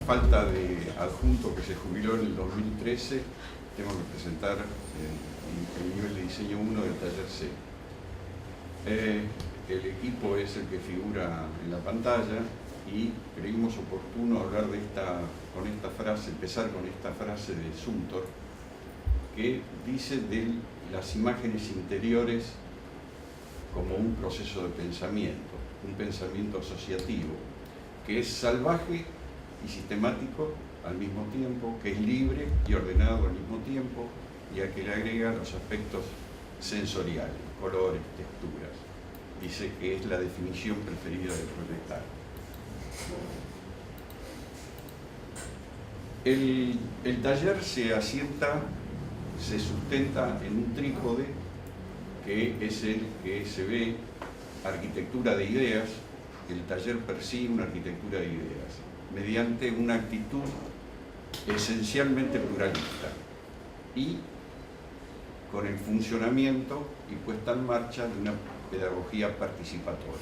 falta de adjunto que se jubiló en el 2013, tengo que presentar el nivel de diseño 1 del taller C. El equipo es el que figura en la pantalla y creímos oportuno hablar de empezar con esta frase de Zumthor, que dice de las imágenes interiores como un proceso de pensamiento, un pensamiento asociativo, que es salvaje y sistemático al mismo tiempo, que es libre y ordenado al mismo tiempo, y a que le agrega los aspectos sensoriales, colores, texturas. Dice que es la definición preferida del proletario. El taller se sustenta en un trípode que es el que se ve arquitectura de ideas. El taller persigue una arquitectura de ideas mediante una actitud esencialmente pluralista y con el funcionamiento y puesta en marcha de una pedagogía participatoria.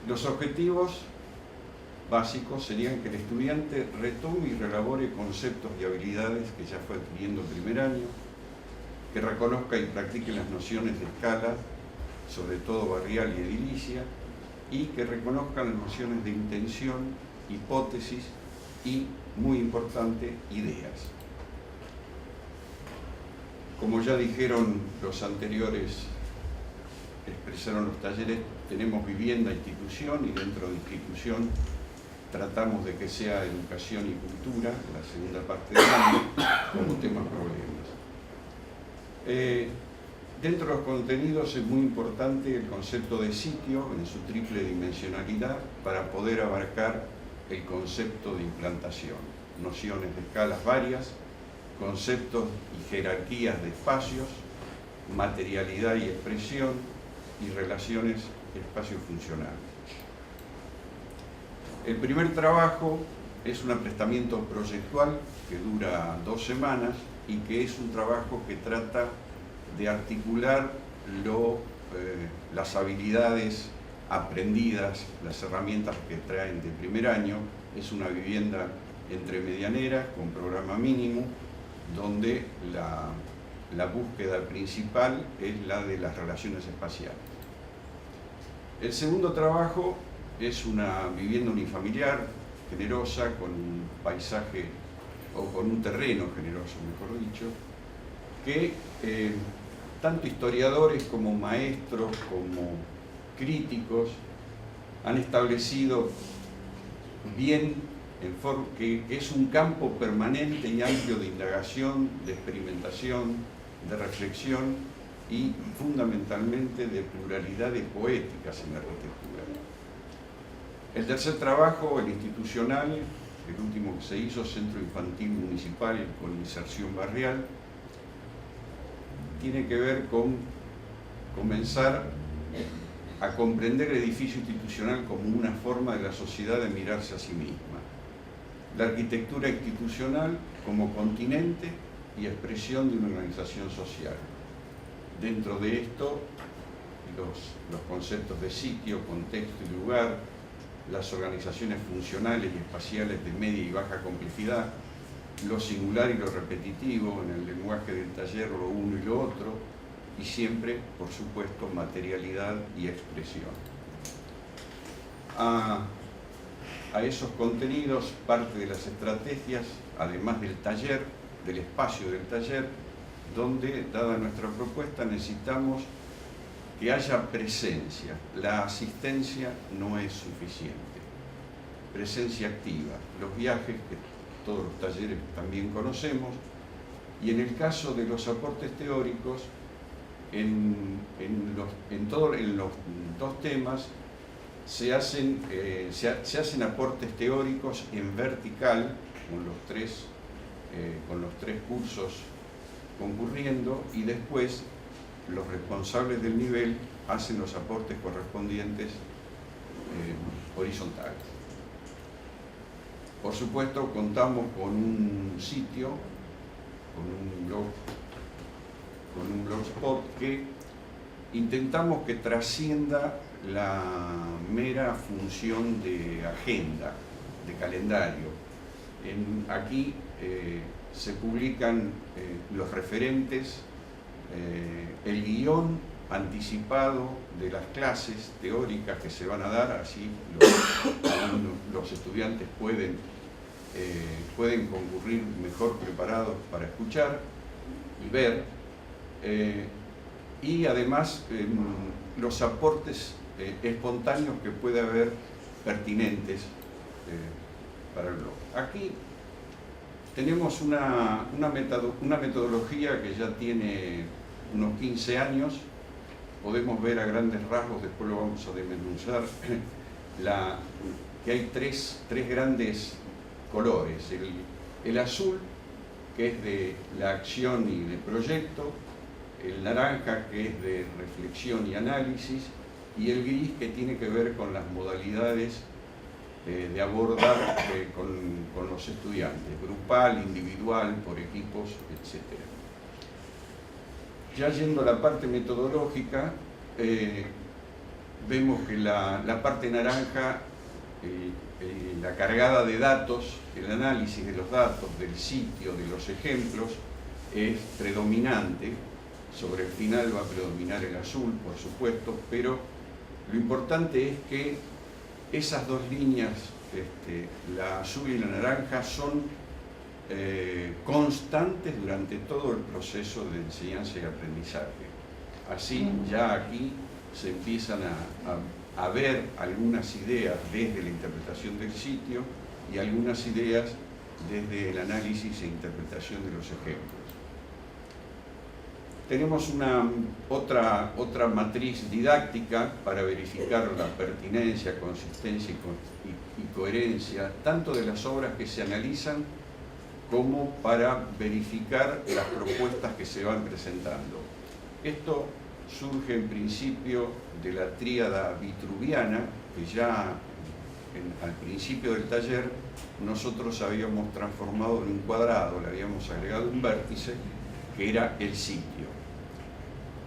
Los objetivos básicos serían que el estudiante retome y reelabore conceptos y habilidades que ya fue adquiriendo el primer año, que reconozca y practique las nociones de escala, sobre todo barrial y edilicia, y que reconozca las nociones de intención, hipótesis y, muy importante, ideas. Como ya dijeron los anteriores, expresaron los talleres, tenemos vivienda, institución, y dentro de institución tratamos de que sea educación y cultura, la segunda parte del año, como temas problemas. Dentro de los contenidos es muy importante el concepto de sitio en su triple dimensionalidad para poder abarcar el concepto de implantación, nociones de escalas varias, conceptos y jerarquías de espacios, materialidad y expresión y relaciones espacio-funcionales. El primer trabajo es un aprestamiento proyectual que dura 2 semanas y que es un trabajo que trata de articular las habilidades aprendidas, las herramientas que traen de primer año. Es una vivienda entre medianeras con programa mínimo, donde la búsqueda principal es la de las relaciones espaciales. El segundo trabajo es una vivienda unifamiliar, generosa, con un paisaje o con un terreno generoso, mejor dicho, que tanto historiadores como maestros, como críticos, han establecido bien que es un campo permanente y amplio de indagación, de experimentación, de reflexión y fundamentalmente de pluralidad de poéticas en la arquitectura. El tercer trabajo, el institucional, el último que se hizo, Centro Infantil Municipal con inserción barrial, tiene que ver con comenzar a comprender el edificio institucional como una forma de la sociedad de mirarse a sí misma. La arquitectura institucional como continente y expresión de una organización social. Dentro de esto, los conceptos de sitio, contexto y lugar, las organizaciones funcionales y espaciales de media y baja complejidad, lo singular y lo repetitivo en el lenguaje del taller, lo uno y lo otro, y siempre, por supuesto, materialidad y expresión. A esos contenidos, parte de las estrategias, además del taller, del espacio del taller, donde, dada nuestra propuesta, necesitamos que haya presencia. La asistencia no es suficiente. Presencia activa, los viajes que todos los talleres también conocemos, y en el caso de los aportes teóricos, en los 2 temas se hacen aportes teóricos en vertical con los tres cursos concurriendo, y después los responsables del nivel hacen los aportes correspondientes horizontales. Por supuesto, contamos con un sitio, con un blogspot que intentamos que trascienda la mera función de agenda. calendario. Aquí se publican los referentes, el guión anticipado de las clases teóricas que se van a dar, así los estudiantes pueden concurrir mejor preparados para escuchar y ver, y además los aportes espontáneos que puede haber pertinentes para el blog. Aquí tenemos una metodología que ya tiene unos 15 años. Podemos ver a grandes rasgos, después lo vamos a desmenuzar, que hay tres grandes colores. El azul, que es de la acción y de proyecto, el naranja, que es de reflexión y análisis, y el gris, que tiene que ver con las modalidades de abordar con los estudiantes, grupal, individual, por equipos, etc. Ya yendo a la parte metodológica, vemos que la parte naranja, la cargada de datos, el análisis de los datos, del sitio, de los ejemplos, es predominante. Sobre el final va a predominar el azul, por supuesto, pero lo importante es que esas dos líneas, la azul y la naranja, son constantes durante todo el proceso de enseñanza y aprendizaje. Así ya aquí se empiezan a ver algunas ideas desde la interpretación del sitio y algunas ideas desde el análisis e interpretación de los ejemplos. Tenemos otra matriz didáctica para verificar la pertinencia, consistencia y coherencia, tanto de las obras que se analizan como para verificar las propuestas que se van presentando. Esto surge en principio de la tríada vitruviana, que ya al principio del taller nosotros habíamos transformado en un cuadrado, le habíamos agregado un vértice, que era el sitio.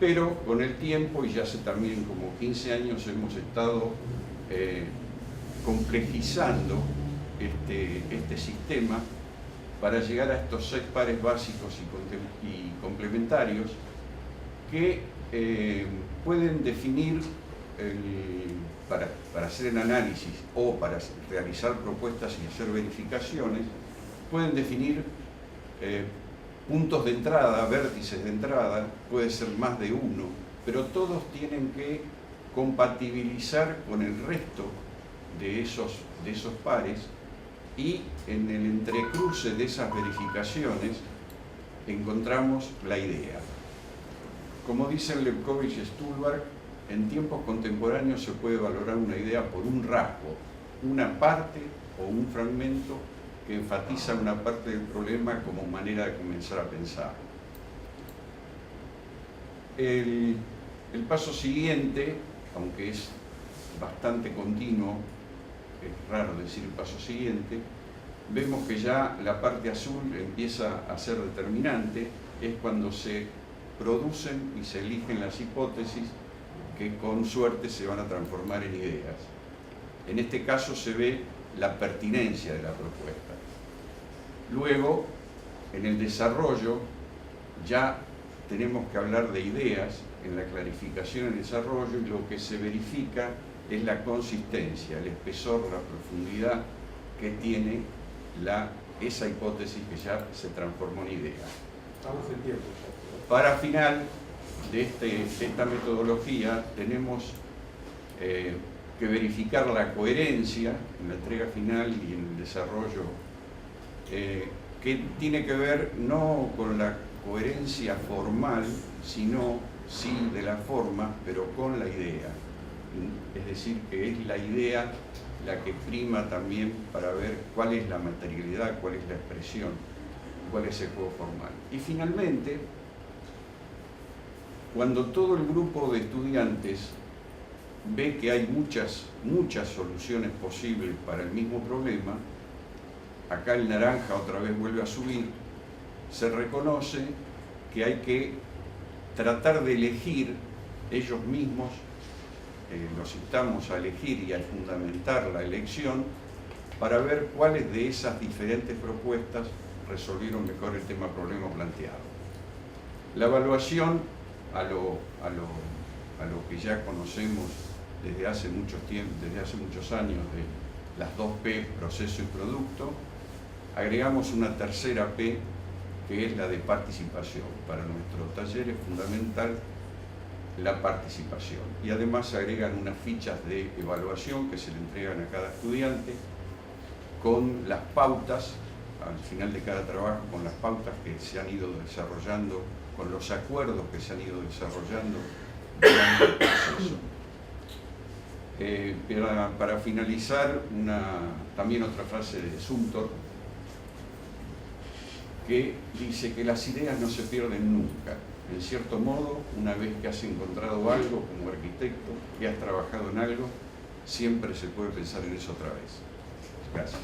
Pero con el tiempo, y ya hace también como 15 años, hemos estado complejizando este sistema para llegar a estos 6 pares básicos y complementarios que pueden definir, para hacer el análisis o para realizar propuestas y hacer verificaciones, pueden definir puntos de entrada, vértices de entrada, puede ser más de uno, pero todos tienen que compatibilizar con el resto de esos pares, y en el entrecruce de esas verificaciones encontramos la idea. Como dicen Levkovich y Stulberg, en tiempos contemporáneos se puede valorar una idea por un rasgo, una parte o un fragmento que enfatiza una parte del problema como manera de comenzar a pensar. El paso siguiente, aunque es bastante continuo, es raro decir el paso siguiente, vemos que ya la parte azul empieza a ser determinante, es cuando se producen y se eligen las hipótesis que con suerte se van a transformar en ideas. En este caso se ve la pertinencia de la propuesta. Luego, en el desarrollo, ya tenemos que hablar de ideas, en la clarificación y desarrollo, y lo que se verifica es la consistencia, el espesor, la profundidad que tiene esa hipótesis que ya se transformó en idea. Estamos en tiempo. Para final de esta metodología tenemos que verificar la coherencia en la entrega final y en el desarrollo, que tiene que ver no con la coherencia formal, sino sí de la forma, pero con la idea. Es decir, que es la idea la que prima también para ver cuál es la materialidad, cuál es la expresión, cuál es el juego formal. Y finalmente, cuando todo el grupo de estudiantes ve que hay muchas soluciones posibles para el mismo problema, acá el naranja otra vez vuelve a subir, se reconoce que hay que tratar de elegir ellos mismos, los instamos a elegir y a fundamentar la elección para ver cuáles de esas diferentes propuestas resolvieron mejor el problema planteado. La evaluación a lo que ya conocemos desde hace muchos años de las 2 P, proceso y producto, agregamos una tercera P, que es la de participación. Para nuestro taller es fundamental la participación. Y además se agregan unas fichas de evaluación que se le entregan a cada estudiante con las pautas, al final de cada trabajo, con las pautas que se han ido desarrollando, con los acuerdos que se han ido desarrollando durante el proceso. Para finalizar, también otra frase de Sumter, que dice que las ideas no se pierden nunca. En cierto modo, una vez que has encontrado algo como arquitecto, que has trabajado en algo, siempre se puede pensar en eso otra vez. Gracias.